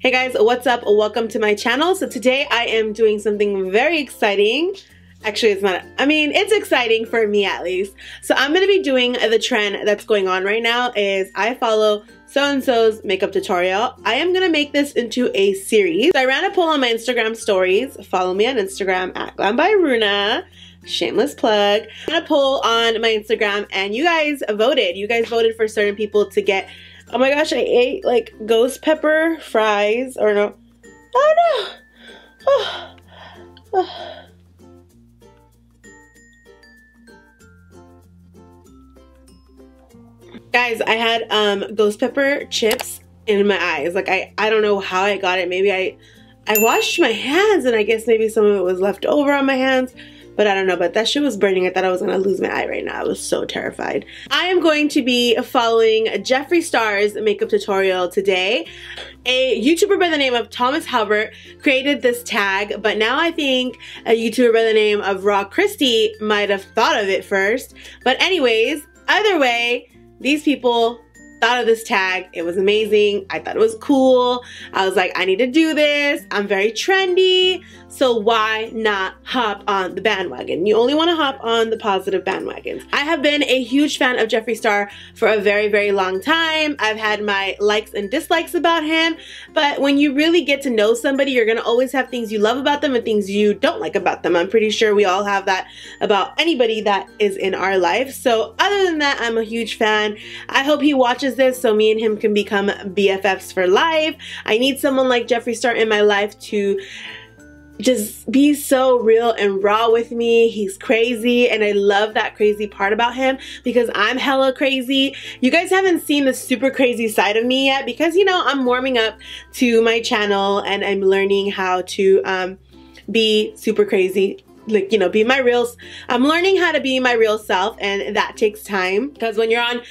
Hey guys, what's up? Welcome to my channel. So today I am doing something very exciting. Actually, it's not, it's exciting for me at least. So I'm going to be doing the trend that's going on right now is I follow so-and-so's makeup tutorial. I am going to make this into a series. So I ran a poll on my Instagram stories. Follow me on Instagram at @GlamByRuna. Shameless plug. I ran a poll on my Instagram and you guys voted. You guys voted for certain people to get, oh my gosh, I ate like ghost pepper fries or no. Oh no. Oh. Oh. Guys, I had ghost pepper chips in my eyes. Like I don't know how I got it. Maybe I washed my hands and I guess maybe some of it was left over on my hands. But I don't know, but that shit was burning. I thought I was gonna lose my eye right now. I was so terrified. I am going to be following Jeffree Star's makeup tutorial today. A YouTuber by the name of Thomas Halbert created this tag, but now I think a YouTuber by the name of Raw Christie might have thought of it first. But anyways, either way, these people thought of this tag. It was amazing. I thought it was cool. I was like, I need to do this. I'm very trendy. So why not hop on the bandwagon? You only want to hop on the positive bandwagons. I have been a huge fan of Jeffree Star for a very, very long time. I've had my likes and dislikes about him, but when you really get to know somebody, you're going to always have things you love about them and things you don't like about them. I'm pretty sure we all have that about anybody that is in our life. So other than that, I'm a huge fan. I hope he watches this so me and him can become BFFs for life. I need someone like Jeffree Star in my life to just be so real and raw with me. He's crazy and I love that crazy part about him because I'm hella crazy. You guys haven't seen the super crazy side of me yet because, you know, I'm warming up to my channel and I'm learning how to be super crazy. Like, you know, be my real, I'm learning how to be my real self, and that takes time because when you're on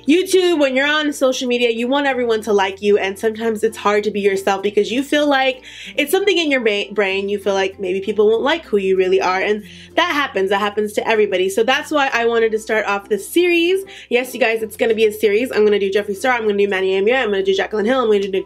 YouTube, when you're on social media, you want everyone to like you, and sometimes it's hard to be yourself because you feel like it's something in your brain. You feel like maybe people won't like who you really are, and that happens to everybody. So that's why I wanted to start off this series. Yes, you guys, it's going to be a series. I'm going to do Jeffree Star, I'm going to do Manny Amir, I'm going to do Jaclyn Hill, I'm going to do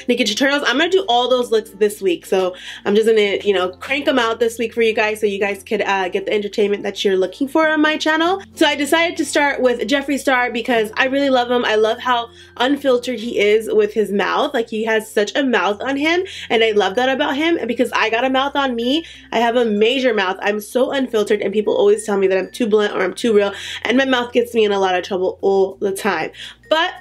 Nikki tutorials. I'm going to do all those looks this week. So I'm just going to, you know, crank them out this week for you guys so you guys could get the entertainment that you're looking for on my channel. So I decided to start with Jeffree Star because I really love him. I love how unfiltered he is with his mouth. Like, he has such a mouth on him, and I love that about him. And because I got a mouth on me, I have a major mouth. I'm so unfiltered, and people always tell me that I'm too blunt or I'm too real, and my mouth gets me in a lot of trouble all the time. But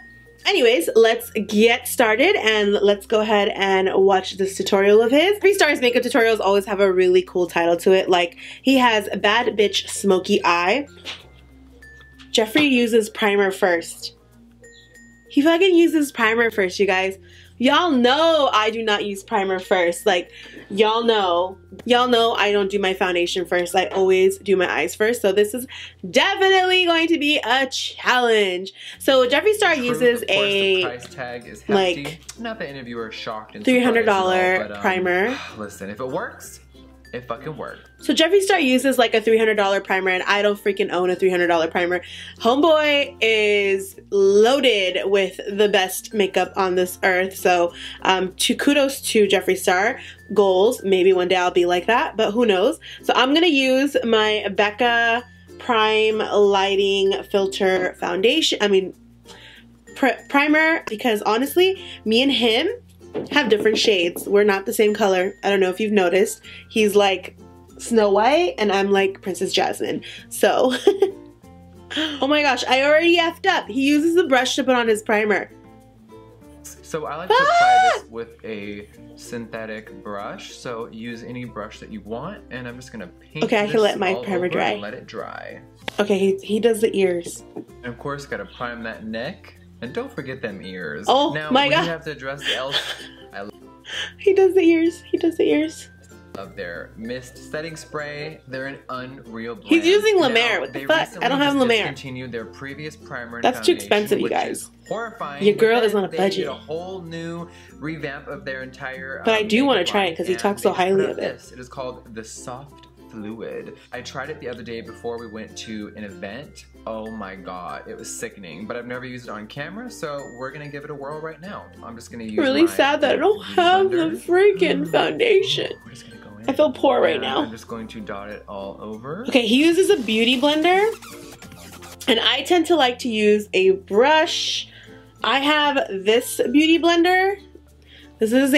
anyways, let's get started and let's go ahead and watch this tutorial of his. Jeffree Star's makeup tutorials always have a really cool title to it. Like, he has Bad Bitch Smoky Eye. Jeffree uses primer first. He fucking uses primer first, you guys. Y'all know I do not use primer first. Like, y'all know I don't do my foundation first. I always do my eyes first. So this is definitely going to be a challenge. So Jeffree Star uses a, the price tag is hefty. Like, not that any of you are shocked and $300 primer. Listen, if it works, it fucking works. So Jeffree Star uses like a $300 primer, and I don't freaking own a $300 primer. Homeboy is loaded with the best makeup on this earth. So kudos to Jeffree Star. Goals, maybe one day I'll be like that, but who knows. So I'm gonna use my Becca Prime Lighting Filter Foundation, primer, because honestly, me and him have different shades. We're not the same color. I don't know if you've noticed. He's like Snow White and I'm like Princess Jasmine. So, oh my gosh, I already effed up. He uses a brush to put on his primer. So I like to apply this with a synthetic brush. So use any brush that you want, and I'm just gonna paint. Okay, I can let my primer dry. And let it dry. Okay, he does the ears. And of course, gotta prime that neck. And don't forget them ears. Oh now, my god. You have to address the else. He does the ears. He does the ears. Of their mist setting spray. They're an unreal brand. He's using La Mer. What the fuck? I don't have La Mer. Discontinued their previous primer and that's too expensive, you guys. Horrifying. Your girl is on a budget. They did a whole new revamp of their entire. But I do want to try it because he talks so highly of it. It is called the Soft fluid. I tried it the other day before we went to an event. Oh my god, it was sickening. But I've never used it on camera, so we're gonna give it a whirl right now. I'm just gonna use really sad that I don't have the freaking foundation. We're just gonna go in. I feel poor right now. I'm just going to dot it all over. Okay, he uses a beauty blender, and I tend to like to use a brush. I have this beauty blender. This is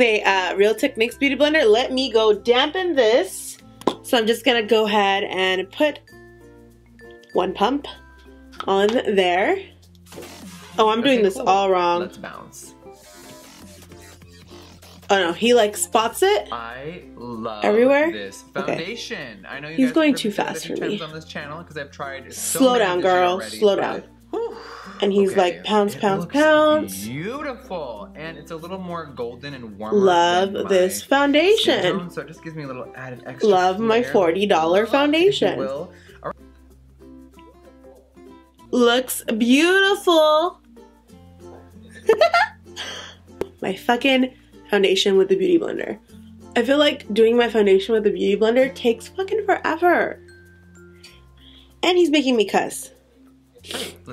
a Real Techniques beauty blender. Let me go dampen this. So I'm just gonna go ahead and put one pump on there. Oh, I'm doing this all wrong. Let's bounce. Oh no, he like spots it. I love everywhere. This foundation. Okay. I know he's going too fast for me. On this channel because I've tried so slow down, girl. Already, slow down. And he's okay. Like pounds. Beautiful, and it's a little more golden and warmer. Love this foundation. Tone, so it just gives me a little added extra. Love my $40 foundation. Right. Looks beautiful. My fucking foundation with the beauty blender. I feel like doing my foundation with the beauty blender takes fucking forever. And he's making me cuss.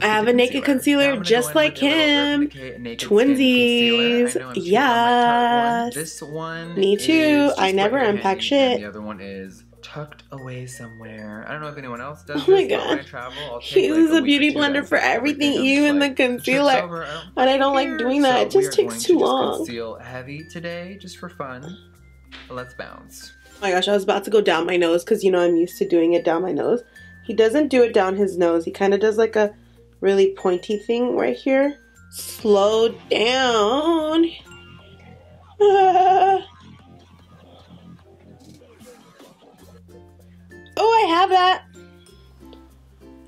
I have a naked concealer just like him. Twinsies. Yes. This one. Me too. I never unpack shit. The other one is tucked away somewhere. I don't know if anyone else does. Oh my god. When I travel, I'll take he uses a beauty blender for everything, even the concealer. And I don't like doing that. It just takes too long. Conceal heavy today, just for fun. Let's bounce. Oh my gosh, I was about to go down my nose because you know I'm used to doing it down my nose. He doesn't do it down his nose. He kind of does like a really pointy thing right here. Slow down. Oh, I have that.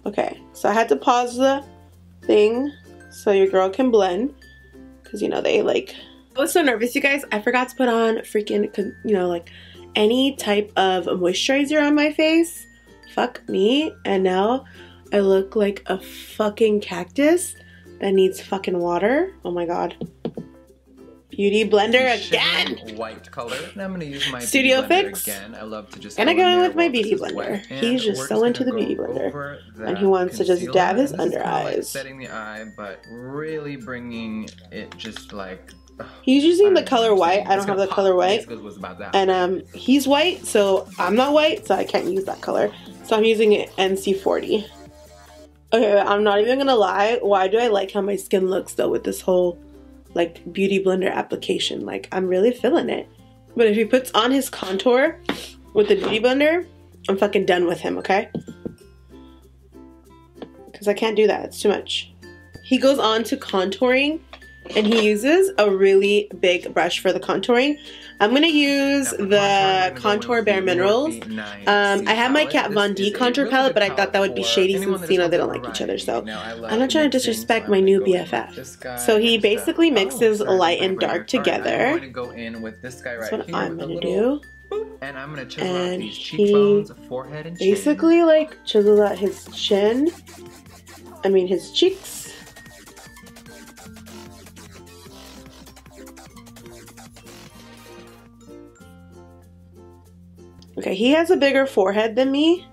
Okay, so I had to pause the thing so your girl can blend. Because, you know, they like... I was so nervous, you guys. I forgot to put on freaking, you know, like any type of moisturizer on my face. Fuck me, and now I look like a fucking cactus that needs fucking water. Oh my god. Beauty blender again! White color. And I'm gonna use my Studio Fix again. I love to just and I go in with my beauty blender. He's just so into the beauty blender. And he wants to just dab his under eyes. Like setting the eye, but really bringing it just like... He's using the color white. I don't have the color white. And he's white, so I'm not white, so I can't use that color. So I'm using it NC40. Okay, I'm not even gonna lie. Why do I like how my skin looks though with this whole like beauty blender application? Like I'm really feeling it. But if he puts on his contour with the beauty blender, I'm fucking done with him, okay? Because I can't do that. It's too much. He goes on to contouring. And he uses a really big brush for the contouring. I'm going to use the Contour Bare Minerals. I have my Kat Von D contour palette, but I thought that would be shady since, you know, they don't like each other. So I'm not trying to disrespect my new BFF. So he basically mixes light and dark together. That's what I'm going to do. And I'm going to chisel out these cheekbones, forehead, and chin. Basically, like, chisel out his chin. I mean, his cheeks. Okay, he has a bigger forehead than me.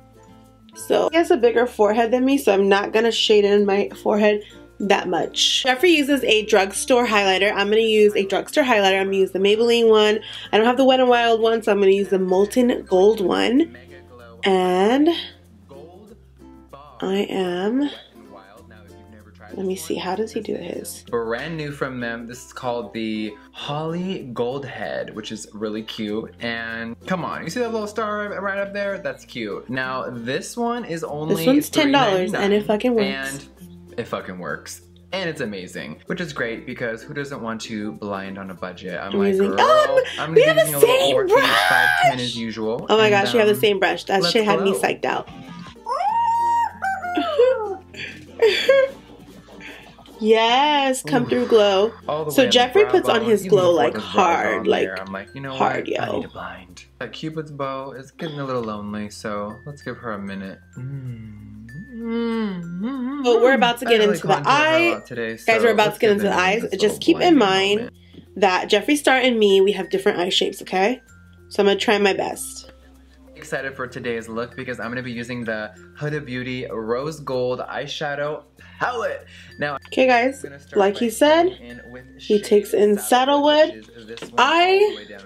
So I'm not gonna shade in my forehead that much. Jeffree uses a drugstore highlighter. I'm gonna use a drugstore highlighter. I'm gonna use the Maybelline one. I don't have the Wet n Wild one, so I'm gonna use the Molten Gold one. And I am... Let me see, how does he do his? Brand new from them. This is called the Holly Gold Head, which is really cute. And come on, you see that little star right up there? That's cute. Now this one is only This one's $10 and it fucking works. And it fucking works. And it's amazing, which is great because who doesn't want to blind on a budget? I'm like, girl, I'm we have the same brush! 510 as usual. Oh my gosh, we have the same brush. That shit had me psyched out. Yes, come through glow. So Jeffree puts on his glow like hard, like I'm like, you know hard, what? yo. I need a blind. That Cupid's bow is getting a little lonely, so let's give her a minute. But we're about to get into the eye. Guys, we're about to get into the eyes. Just keep in mind that Jeffree Star and me, we have different eye shapes, okay? So I'm gonna try my best. Excited for today's look because I'm gonna be using the Huda Beauty Rose Gold eyeshadow palette. Now, okay guys, like he said, he takes in Saddlewood. I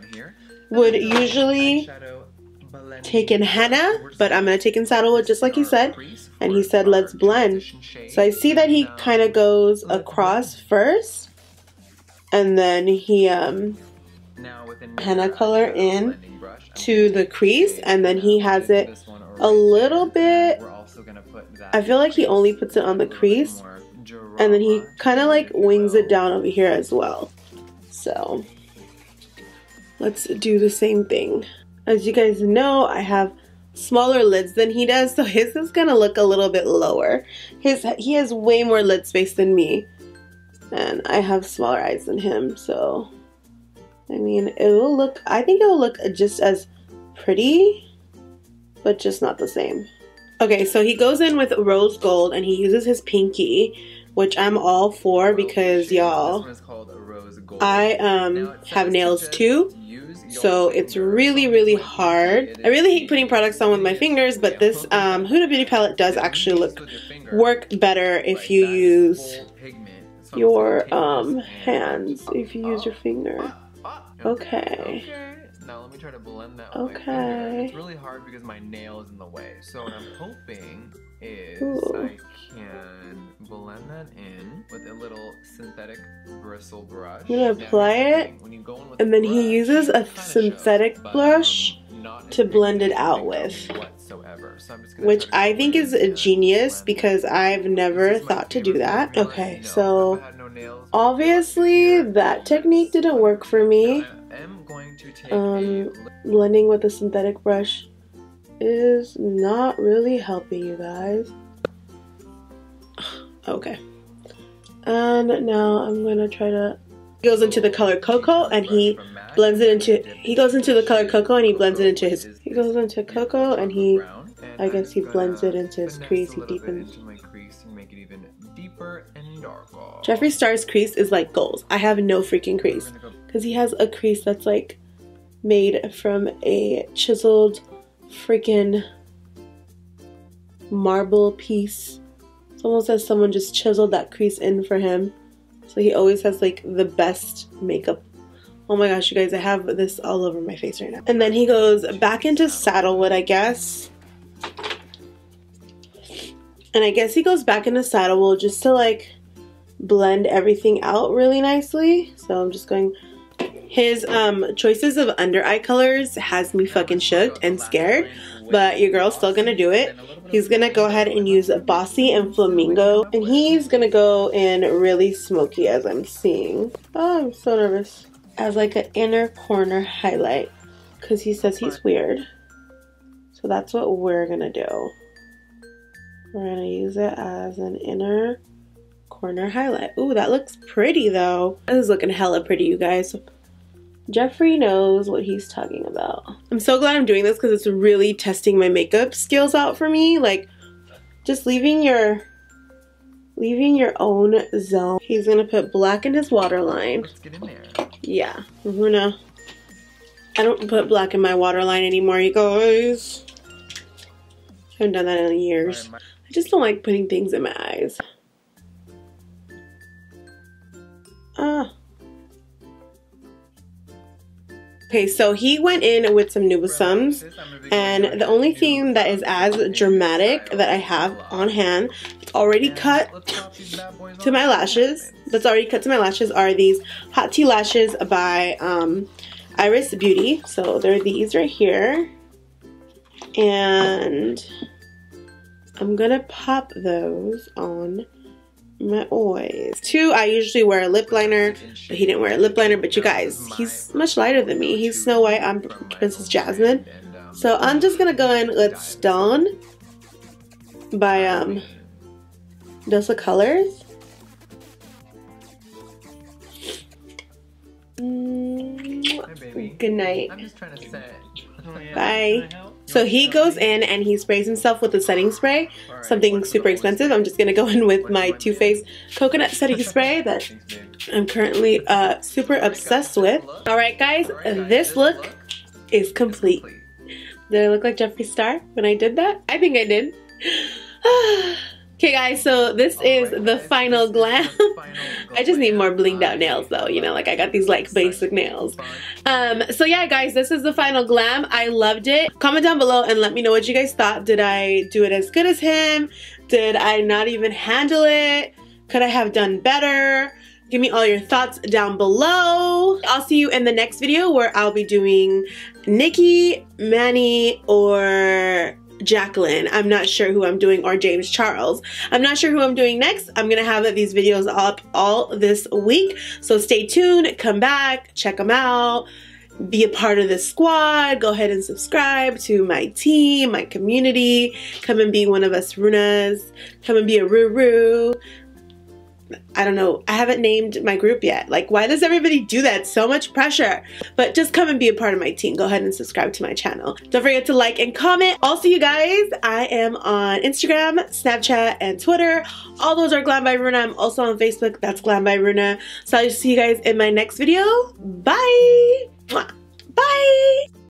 would usually take in henna, but I'm gonna take in Saddlewood just like he said, and he said let's blend. So I see that he kind of goes across first, and then he henna color in to the crease, and then he has it a little bit. I feel like he only puts it on the crease, and then he kind of like wings it down over here as well. So let's do the same thing. As you guys know, I have smaller lids than he does, so his is gonna look a little bit lower. He has way more lid space than me, and I have smaller eyes than him, so I mean, it will look, I think it will look just as pretty, but just not the same. Okay, so he goes in with rose gold and he uses his pinky, which I'm all for because y'all, I have nails too, so it's really hard. I really hate putting products on with my fingers, but this Huda Beauty palette does actually work better if you use your hands, if you use your finger. Okay. Now let me try to blend that. Okay. It's really hard because my nail is in the way. So what I'm hoping is I can blend that in with a little synthetic bristle brush. I'm gonna apply it, and then he uses a synthetic brush to blend it out with, which I think is a genius because I've never thought to do that. Okay, so obviously that technique didn't work for me. Blending with a synthetic brush is not really helping you guys. Okay, and now I'm gonna try to. He goes into the color cocoa and he blends it into. He goes into the color cocoa and he blends it into his. He goes into cocoa and he. I guess he blends it into his crease. He deepens. Jeffree Star's crease is like goals. I have no freaking crease because he has a crease that's like made from a chiseled freaking marble piece. It's almost as someone just chiseled that crease in for him. So he always has like the best makeup. Oh my gosh, you guys, I have this all over my face right now. And then he goes back into Saddlewood, I guess. And I guess he goes back into Saddlewood just to like blend everything out really nicely. So I'm just going. His choices of under eye colors has me fucking shook and scared, but your girl's still gonna do it. He's gonna go ahead and use Bossy and Flamingo, and he's gonna go in really smoky as I'm seeing. Oh, I'm so nervous. As like an inner corner highlight, because he says he's weird. So that's what we're gonna do. We're gonna use it as an inner corner highlight. Ooh, that looks pretty though. This is looking hella pretty, you guys. Jeffree knows what he's talking about. I'm so glad I'm doing this because it's really testing my makeup skills out for me. Like, just leaving your own zone. He's gonna put black in his waterline. Let's get in there. Yeah, I'm gonna. I don't put black in my waterline anymore, you guys. I haven't done that in years. I just don't like putting things in my eyes. Okay, so he went in with some Nubisums, and the only thing that is as dramatic that I have on hand, it's already cut to my lashes. That's already cut to my lashes are these Hot Tea Lashes by Iris Beauty. So they're these right here, and I'm gonna pop those on my eyes. Two, I usually wear a lip liner, but he didn't wear a lip liner. But you guys, he's much lighter than me. He's Snow White, I'm Princess Jasmine. So I'm just gonna go in with Stone by Dose of Colors. Good night. I'm just trying to set. Bye. So he goes in and he sprays himself with a setting spray, something super expensive. I'm just gonna go in with my Too Faced coconut setting spray that I'm currently super obsessed with. Alright guys, this look is complete. Did I look like Jeffree Star when I did that? I think I did. Okay guys, so this is the final glam. I just need more blinged out nails though, you know, like I got these like basic nails. So yeah guys, this is the final glam. I loved it. Comment down below and let me know what you guys thought. Did I do it as good as him? Did I not even handle it? Could I have done better? Give me all your thoughts down below. I'll see you in the next video where I'll be doing Nikki, Manny, or Jacqueline. I'm not sure who I'm doing, or James Charles. I'm not sure who I'm doing next. I'm gonna have these videos up all this week. So stay tuned, come back, check them out, be a part of this squad. Go ahead and subscribe to my team, my community. Come and be one of us Runas. Come and be a Ruru. I don't know, I haven't named my group yet. Like, why does everybody do that? So much pressure. But just come and be a part of my team. Go ahead and subscribe to my channel. Don't forget to like and comment. Also, you guys, I am on Instagram, Snapchat, and Twitter. All those are Glam by Runa. I'm also on Facebook. That's Glam by Runa. So I'll see you guys in my next video. Bye!